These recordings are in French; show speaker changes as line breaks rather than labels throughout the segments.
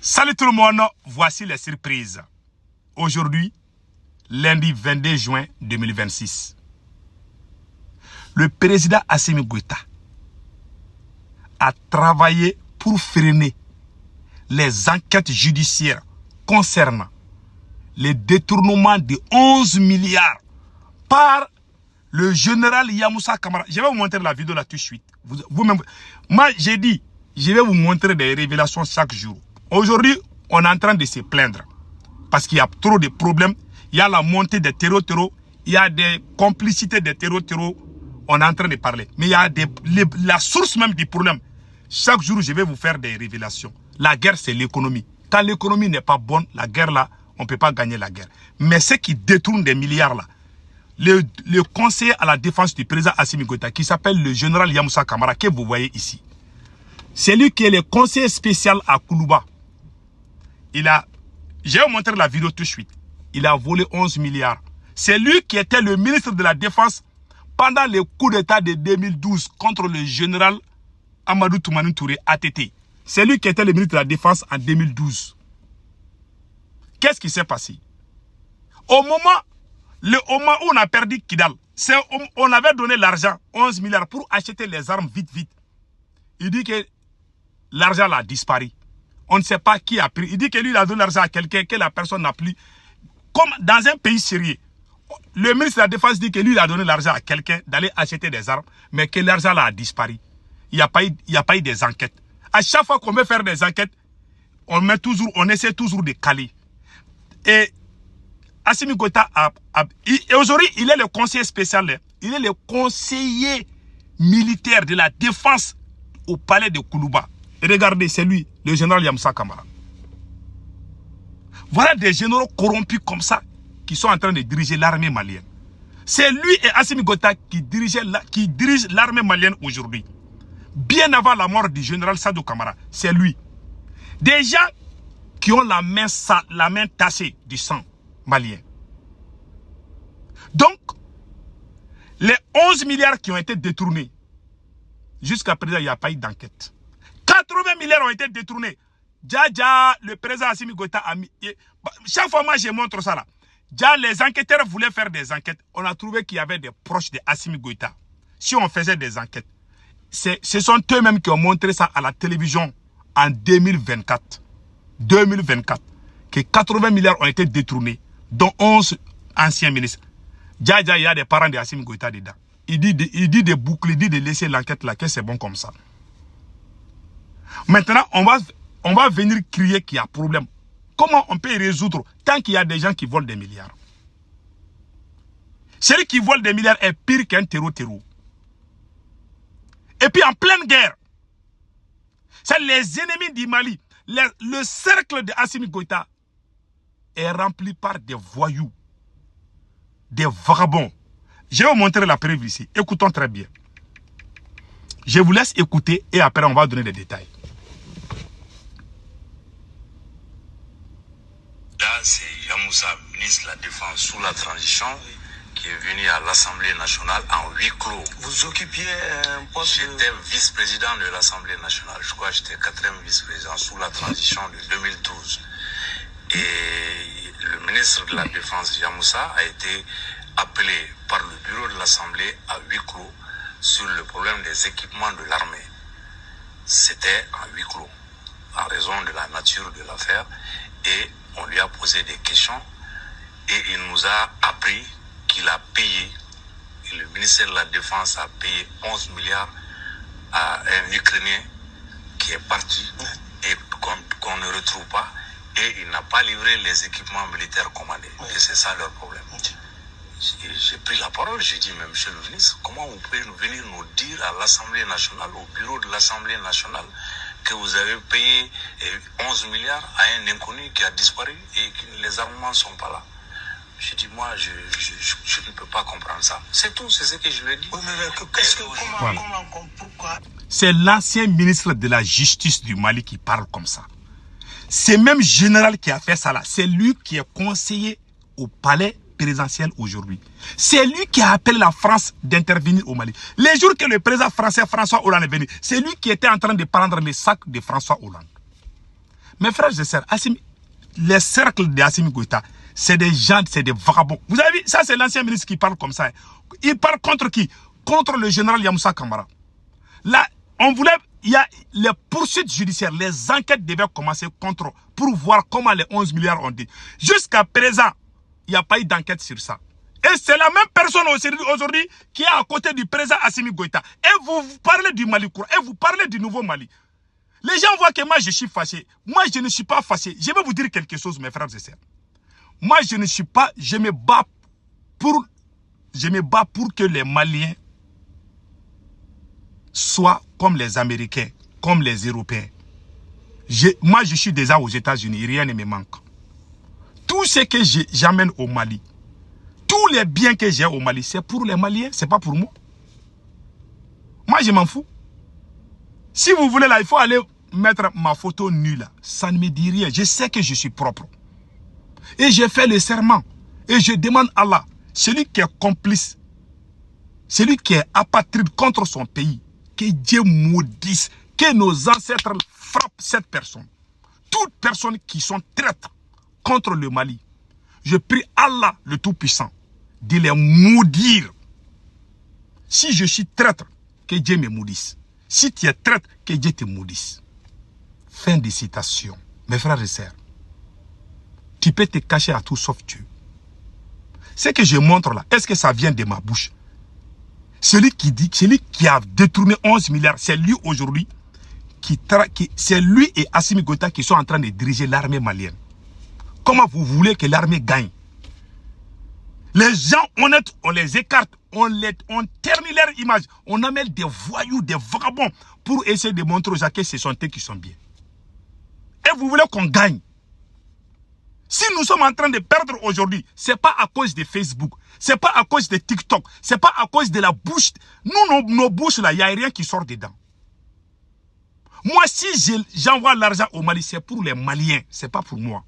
Salut tout le monde, voici les surprises. Aujourd'hui, lundi 22 juin 2026, le président Assimi Goïta a travaillé pour freiner les enquêtes judiciaires concernant les détournements de 11 milliards par le général Yamoussa Camara. Je vais vous montrer la vidéo là tout de suite. Moi, j'ai dit, je vais vous montrer des révélations chaque jour. Aujourd'hui, on est en train de se plaindre parce qu'il y a trop de problèmes. Il y a la montée des terreaux, il y a des complicités des terreaux. On est en train de parler. Mais il y a la source même du problème. Chaque jour, je vais vous faire des révélations. La guerre, c'est l'économie. Quand l'économie n'est pas bonne, la guerre là, on ne peut pas gagner la guerre. Mais ceux qui détournent des milliards là, le conseiller à la défense du président Assimi Goïta, qui s'appelle le général Yamoussa Camara, que vous voyez ici, c'est lui qui est le conseiller spécial à Koulouba. Je vais vous montrer la vidéo tout de suite. Il a volé 11 milliards. C'est lui qui était le ministre de la Défense pendant le coup d'état de 2012 contre le général Amadou Toumani Touré, ATT. C'est lui qui était le ministre de la Défense en 2012. Qu'est-ce qui s'est passé? Au moment où on a perdu Kidal, on avait donné l'argent, 11 milliards, pour acheter les armes vite. Il dit que l'argent a disparu. On ne sait pas qui a pris. Il dit que lui, il a donné l'argent à quelqu'un, que la personne n'a plus. Comme dans un pays sérieux, le ministre de la Défense dit que lui, il a donné l'argent à quelqu'un d'aller acheter des armes, mais que l'argent a disparu. Il n'y a pas eu des enquêtes. À chaque fois qu'on veut faire des enquêtes, on essaie toujours de caler. Et Assimi Goïta et aujourd'hui, il est le conseiller spécial. Il est le conseiller militaire de la défense au palais de Koulouba. Et regardez, c'est lui, le général Yamoussa Camara. Voilà des généraux corrompus comme ça qui sont en train de diriger l'armée malienne. C'est lui et Assimi Goïta qui dirigent l'armée malienne aujourd'hui. Bien avant la mort du général Sadou Camara, c'est lui. Des gens qui ont la main tachée du sang malien. Donc, les 11 milliards qui ont été détournés, jusqu'à présent, il n'y a pas eu d'enquête. 80 milliards ont été détournés. Le président Assimi Goïta a mis... Chaque fois, moi, je montre ça là. Les enquêteurs voulaient faire des enquêtes. On a trouvé qu'il y avait des proches de Assimi Goïta. Si on faisait des enquêtes, ce sont eux-mêmes qui ont montré ça à la télévision en 2024. 2024. Que 80 milliards ont été détournés, dont 11 anciens ministres. Il y a des parents de Assimi Goïta dedans. Il dit de boucler, il dit de laisser l'enquête là, que c'est bon comme ça. Maintenant, on va venir crier qu'il y a problème. Comment on peut résoudre tant qu'il y a des gens qui volent des milliards? Celui qui vole des milliards est pire qu'un terreau. Et puis en pleine guerre, c'est les ennemis du Mali. Le cercle de Assimi Goïta est rempli par des voyous, des vagabonds. Je vais vous montrer la preuve ici. Écoutons très bien. Je vous laisse écouter et après on va donner des détails.
Là, c'est Yamoussa, ministre de la Défense sous la transition, qui est venu à l'Assemblée nationale en huis clos. Vous occupiez un poste... J'étais vice-président de l'Assemblée nationale. Je crois que j'étais 4e vice-président sous la transition de 2012. Et le ministre de la Défense, Yamoussa, a été appelé par le bureau de l'Assemblée à huis clos sur le problème des équipements de l'armée. C'était en huis clos, en raison de la nature de l'affaire. Et on lui a posé des questions et il nous a appris qu'il a payé, et le ministère de la Défense a payé 11 milliards à un Ukrainien qui est parti et qu'on ne retrouve pas, et il n'a pas livré les équipements militaires commandés. Et c'est ça leur problème. J'ai pris la parole, j'ai dit, mais monsieur le ministre, comment vous pouvez venir nous dire à l'Assemblée nationale, au bureau de l'Assemblée nationale, que vous avez payé 11 milliards à un inconnu qui a disparu et que les armements ne sont pas là. Je dis, moi, je ne peux pas comprendre ça. C'est tout, c'est ce que je lui ai dit. Oui, mais
pourquoi? C'est l'ancien ministre de la Justice du Mali qui parle comme ça. C'est même général qui a fait ça là. C'est lui qui est conseiller au palais présidentiel aujourd'hui. C'est lui qui a appelé la France d'intervenir au Mali. Les jours que le président français François Hollande est venu, c'est lui qui était en train de prendre les sacs de François Hollande. Mes frères et sœurs, les cercles d'Assimi Goïta, c'est des gens, c'est des vagabonds. Vous avez vu, ça c'est l'ancien ministre qui parle comme ça. Il parle contre qui? Contre le général Yamoussa Kamara. Là, on voulait, il y a les poursuites judiciaires, les enquêtes devaient commencer contre, pour voir comment les 11 milliards ont dit. Jusqu'à présent, il n'y a pas eu d'enquête sur ça. Et c'est la même personne aujourd'hui qui est à côté du président Assimi Goïta. Et vous parlez du Mali court, et vous parlez du nouveau Mali. Les gens voient que moi je suis fâché. Moi je ne suis pas fâché. Je vais vous dire quelque chose, mes frères et sœurs. Moi je ne suis pas, je me bats pour que les Maliens soient comme les Américains, comme les Européens. Moi je suis déjà aux États-Unis, rien ne me manque. Tout ce que j'amène au Mali, tous les biens que j'ai au Mali, c'est pour les Maliens, c'est pas pour moi. Moi, je m'en fous. Si vous voulez là, il faut aller mettre ma photo nue là. Ça ne me dit rien. Je sais que je suis propre. Et j'ai fait le serment. Et je demande à Allah, celui qui est complice, celui qui est apatride contre son pays, que Dieu maudisse, que nos ancêtres frappent cette personne. Toutes personnes qui sont traîtres contre le Mali, je prie Allah le Tout-Puissant de les maudire. Si je suis traître, que Dieu me maudisse. Si tu es traître, que Dieu te maudisse. Fin de citation. Mes frères et sœurs, tu peux te cacher à tout sauf Dieu. Ce que je montre là, est-ce que ça vient de ma bouche? Celui qui a détourné 11 milliards, c'est lui aujourd'hui, c'est lui et Assimi Goïta qui sont en train de diriger l'armée malienne. Comment vous voulez que l'armée gagne? Les gens honnêtes, on les écarte, on ternit leur image, on amène des voyous, des vagabonds pour essayer de montrer aux gens que ce sont eux qui sont bien. Et vous voulez qu'on gagne? Si nous sommes en train de perdre aujourd'hui, ce n'est pas à cause de Facebook, ce n'est pas à cause de TikTok, ce n'est pas à cause de la bouche. Nous, nos bouches là, il n'y a rien qui sort dedans. Moi, si j'envoie l'argent au Mali, c'est pour les Maliens, ce n'est pas pour moi.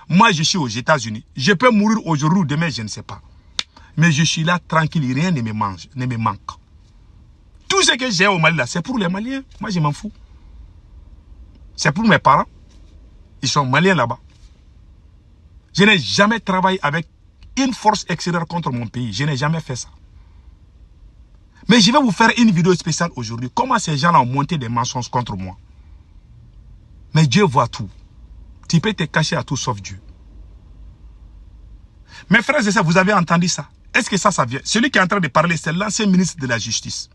Moi, je suis aux États-Unis. Je peux mourir aujourd'hui ou demain, je ne sais pas. Mais je suis là tranquille, rien ne me manque. Tout ce que j'ai au Mali, là, c'est pour les Maliens. Moi, je m'en fous. C'est pour mes parents. Ils sont Maliens là-bas. Je n'ai jamais travaillé avec une force extérieure contre mon pays. Je n'ai jamais fait ça. Mais je vais vous faire une vidéo spéciale aujourd'hui. Comment ces gens ont monté des mensonges contre moi. Mais Dieu voit tout. Tu peux te cacher à tout sauf Dieu. Mes frères et sœurs, vous avez entendu ça? Est-ce que ça vient? Celui qui est en train de parler, c'est l'ancien ministre de la Justice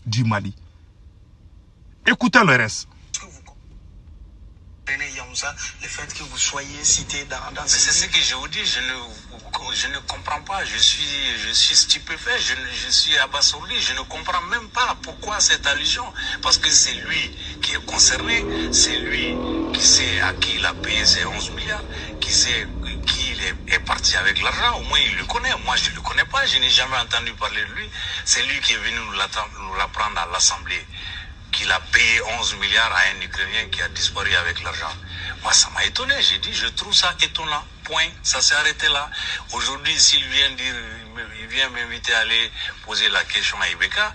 du Mali. Écoutez le reste.
Le fait que vous soyez cité dans
c'est ce que je vous dis, je ne comprends pas, je suis stupéfait, je suis abasourdi, je ne comprends même pas pourquoi cette allusion, parce que c'est lui qui est concerné, c'est lui qui sait à qui il a payé ses 11 milliards, qui sait qui il est parti avec l'argent, au moins il le connaît, moi je ne le connais pas, je n'ai jamais entendu parler de lui, c'est lui qui est venu nous l'apprendre à l'Assemblée, qu'il a payé 11 milliards à un Ukrainien qui a disparu avec l'argent. Moi, ça m'a étonné. J'ai dit, je trouve ça étonnant. Point. Ça s'est arrêté là. Aujourd'hui, s'il vient m'inviter à aller poser la question à Ibeka,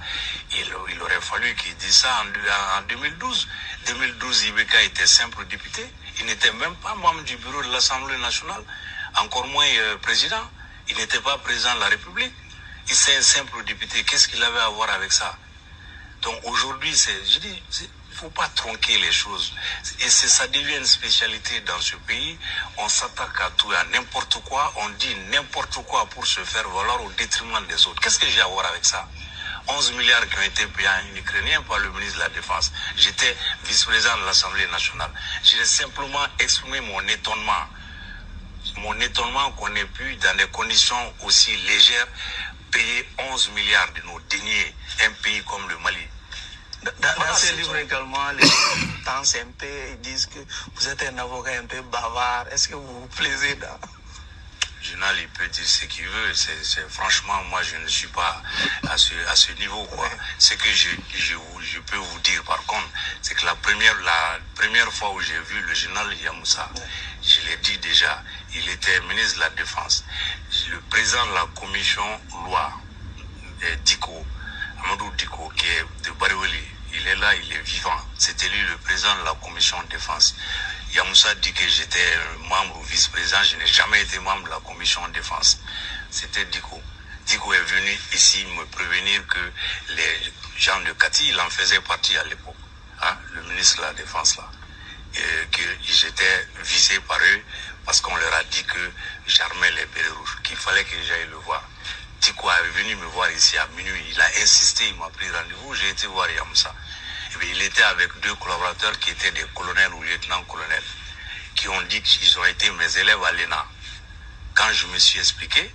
il aurait fallu qu'il dise ça en 2012. 2012, Ibeka était simple député. Il n'était même pas membre du bureau de l'Assemblée nationale, encore moins président. Il n'était pas président de la République. Il est un simple député. Qu'est-ce qu'il avait à voir avec ça? Donc aujourd'hui, je dis, il ne faut pas tronquer les choses. Et ça devient une spécialité dans ce pays. On s'attaque à tout et à n'importe quoi. On dit n'importe quoi pour se faire valoir au détriment des autres. Qu'est-ce que j'ai à voir avec ça? 11 milliards qui ont été payés à un Ukrainien par le ministre de la Défense. J'étais vice-président de l'Assemblée nationale. J'ai simplement exprimé mon étonnement. Mon étonnement qu'on ait pu, dans des conditions aussi légères, payer 11 milliards de nos deniers, un pays comme le Mali.
Dans ce livre également, les temps MP disent que vous êtes un avocat un peu bavard. Est-ce que vous vous plaisez dans...
Junal, il peut dire ce qu'il veut. Franchement, moi, je ne suis pas à ce niveau, quoi. Ouais. Ce que je peux vous dire, par contre, c'est que la première fois où j'ai vu le général Yamoussa, ouais, je l'ai dit déjà, il était ministre de la Défense. Le président de la commission loi, Diko, Amadou Diko, qui est de Bariweli, il est là, il est vivant. C'était lui le président de la commission de défense. Yamoussa dit que j'étais membre ou vice-président. Je n'ai jamais été membre de la commission de défense. C'était Diko. Diko est venu ici me prévenir que les gens de Kati, il en faisait partie à l'époque, hein, le ministre de la Défense là, et que j'étais visé par eux parce qu'on leur a dit que j'armais les bérets rouges, qu'il fallait que j'aille le voir. Diko est venu me voir ici à minuit, il a insisté, il m'a pris rendez-vous, j'ai été voir Yamoussa. Et bien, il était avec 2 collaborateurs qui étaient des colonels ou lieutenants-colonels, qui ont dit qu'ils ont été mes élèves à l'ENA. Quand je me suis expliqué,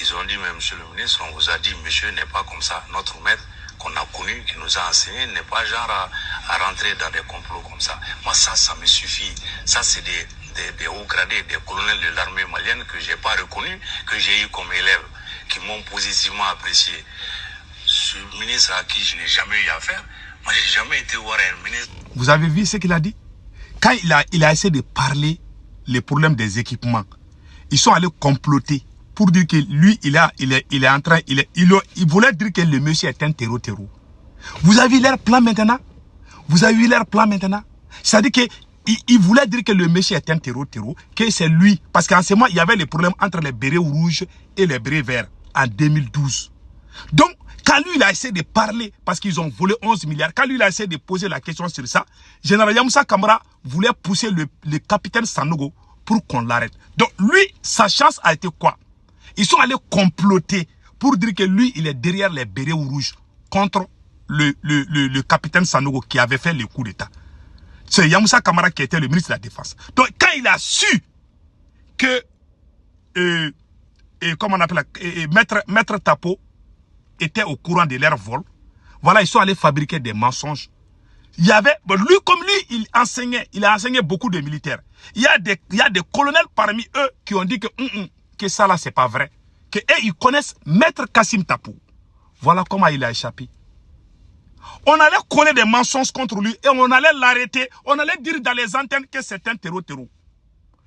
ils ont dit, mais monsieur le ministre, on vous a dit, monsieur n'est pas comme ça. Notre maître qu'on a connu, qui nous a enseigné, n'est pas genre à rentrer dans des complots comme ça. Moi, ça me suffit. Ça, c'est des hauts gradés, des colonels de l'armée malienne que j'ai pas reconnus, que j'ai eu comme élèves, qui m'ont positivement apprécié. Ce ministre à qui je n'ai jamais eu affaire, moi, j'ai jamais été voir un ministre.
Vous avez vu ce qu'il a dit? Quand il a essayé de parler les problèmes des équipements, ils sont allés comploter pour dire que lui, il est en train, il voulait dire que le monsieur est un terreau. Vous avez vu leur plan maintenant? Vous avez vu leur plan maintenant? C'est-à-dire qu'il voulait dire que le monsieur est un terreau, que c'est lui. Parce qu'en ce moment, il y avait les problèmes entre les bérets rouges et les bérets verts en 2012. Donc, quand lui, il a essayé de parler, parce qu'ils ont volé 11 milliards, quand lui, il a essayé de poser la question sur ça, Général Yamoussa Kamara voulait pousser le capitaine Sanogo pour qu'on l'arrête. Donc, lui, sa chance a été quoi? Ils sont allés comploter pour dire que lui, il est derrière les bérets rouges contre le capitaine Sanogo qui avait fait le coup d'État. C'est Yamoussa Kamara qui était le ministre de la Défense. Donc, quand il a su que, comment on appelle, Maître Tapo était au courant de leur vol, voilà, ils sont allés fabriquer des mensonges. Il y avait, lui comme lui, il a enseigné beaucoup de militaires. Il y a des colonels parmi eux qui ont dit que ça là, c'est pas vrai. Que eux, ils connaissent Maître Kassim Tapou. Voilà comment il a échappé. On allait coller des mensonges contre lui et on allait l'arrêter. On allait dire dans les antennes que c'est un terreau.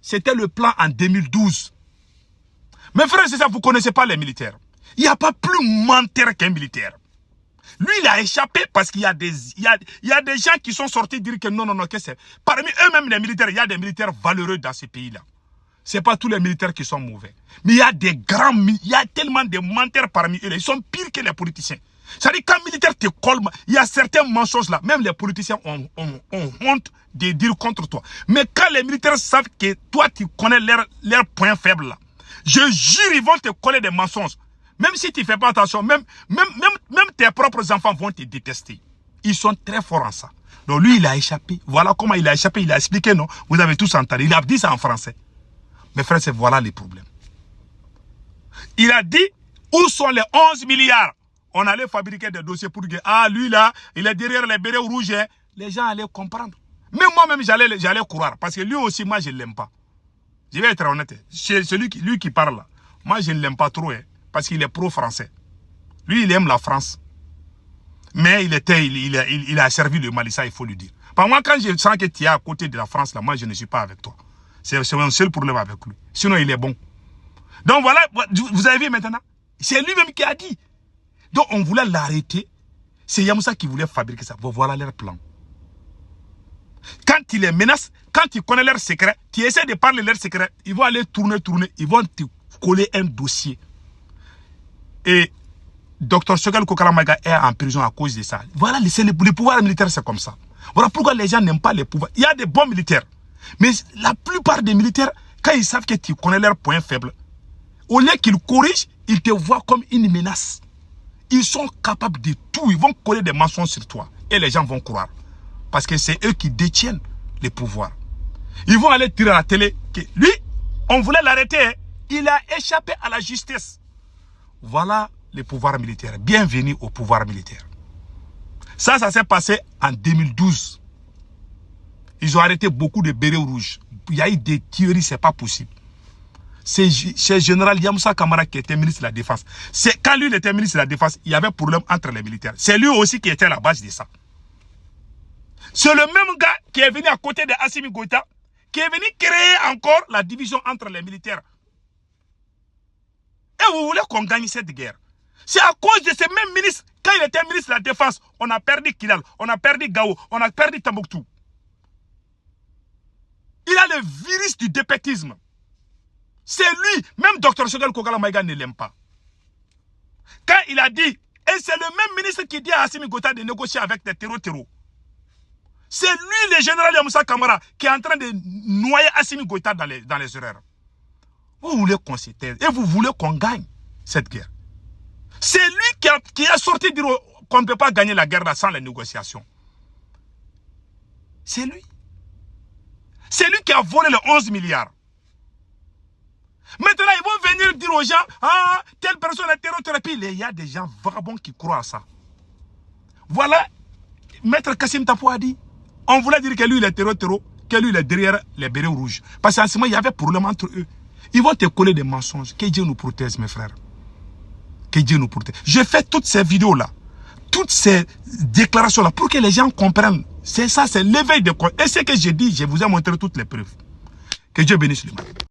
C'était le plan en 2012. Mes frères, c'est ça, vous ne connaissez pas les militaires. Il n'y a pas plus menteur qu'un militaire. Lui, il a échappé parce qu'il y a des gens qui sont sortis dire que non, que c'est... Parmi eux-mêmes, les militaires, il y a des militaires valeureux dans ces pays-là. Ce n'est pas tous les militaires qui sont mauvais. Mais il y a il y a tellement de menteurs parmi eux. Ils sont pires que les politiciens. C'est-à-dire, quand un militaire te colle, il y a certains mensonges là. Même les politiciens ont honte de dire contre toi. Mais quand les militaires savent que toi, tu connais leurs points faibles là, je jure, ils vont te coller des mensonges. Même si tu ne fais pas attention, même tes propres enfants vont te détester. Ils sont très forts en ça. Donc lui, il a échappé. Voilà comment il a échappé. Il a expliqué, non? Vous avez tous entendu. Il a dit ça en français. Mes frères, c'est voilà les problèmes. Il a dit, où sont les 11 milliards? On allait fabriquer des dossiers pour dire, ah, lui là, il est derrière les bérets rouges. Les gens allaient comprendre. Même moi-même, j'allais croire. Parce que lui aussi, moi, je ne l'aime pas. Je vais être honnête. C'est lui qui parle là. Moi, je ne l'aime pas trop. Parce qu'il est pro-français. Lui, il aime la France. Mais il a servi le Mali, ça, il faut lui dire. Par moi, quand je sens que tu es à côté de la France, là, moi, je ne suis pas avec toi. C'est mon seul problème avec lui. Sinon, il est bon. Donc, voilà, vous avez vu maintenant. C'est lui-même qui a dit. Donc, on voulait l'arrêter. C'est Yamoussa qui voulait fabriquer ça. Voilà leur plan. Quand il les menace, quand tu connais leurs secrets, tu essaies de parler leurs secrets, ils vont aller tourner, ils vont te coller un dossier. Et Dr Choguel Kokalamaga est en prison à cause de ça. Voilà, les pouvoirs militaires, c'est comme ça. Voilà pourquoi les gens n'aiment pas les pouvoirs. Il y a des bons militaires. Mais la plupart des militaires, quand ils savent que tu connais leurs points faibles, au lieu qu'ils corrigent, ils te voient comme une menace. Ils sont capables de tout. Ils vont coller des mensonges sur toi. Et les gens vont croire. Parce que c'est eux qui détiennent les pouvoirs. Ils vont aller tirer à la télé que lui, on voulait l'arrêter. Il a échappé à la justice. Voilà les pouvoirs militaires. Bienvenue au pouvoir militaire. Ça s'est passé en 2012. Ils ont arrêté beaucoup de bérets rouges. Il y a eu des tueries, c'est pas possible. C'est le général Yamoussa Kamara qui était ministre de la Défense. Quand lui était ministre de la Défense, il y avait problème entre les militaires. C'est lui aussi qui était à la base de ça. C'est le même gars qui est venu à côté de Assimi Goïta, qui est venu créer encore la division entre les militaires. Et vous voulez qu'on gagne cette guerre? C'est à cause de ces mêmes ministres. Quand il était ministre de la Défense, on a perdu Kidal, on a perdu Gao, on a perdu Tambouctou. Il a le virus du dépétisme. C'est lui, même Dr Choguel Kokala Maïga ne l'aime pas. Quand il a dit, et c'est le même ministre qui dit à Assimi Goïta de négocier avec des terreaux. C'est lui, le général Yamoussa Kamara, qui est en train de noyer Assimi Goïta dans les erreurs. Vous voulez qu'on s'éteille et vous voulez qu'on gagne cette guerre. C'est lui qui a sorti dire qu'on ne peut pas gagner la guerre là sans les négociations. C'est lui. C'est lui qui a volé les 11 milliards. Maintenant, ils vont venir dire aux gens, ah, telle personne est terrothérapie. Il y a des gens vagabonds qui croient à ça. Voilà, Maître Kassim Tapo a dit, on voulait dire que lui, il est terreau, que lui, il est derrière les bérets rouges. Parce qu'en ce moment, il y avait problème entre eux. Ils vont te coller des mensonges. Que Dieu nous protège, mes frères. Que Dieu nous protège. Je fais toutes ces vidéos-là, toutes ces déclarations-là, pour que les gens comprennent. C'est ça, c'est l'éveil de quoi. Et ce que j'ai dit, je vous ai montré toutes les preuves. Que Dieu bénisse le monde.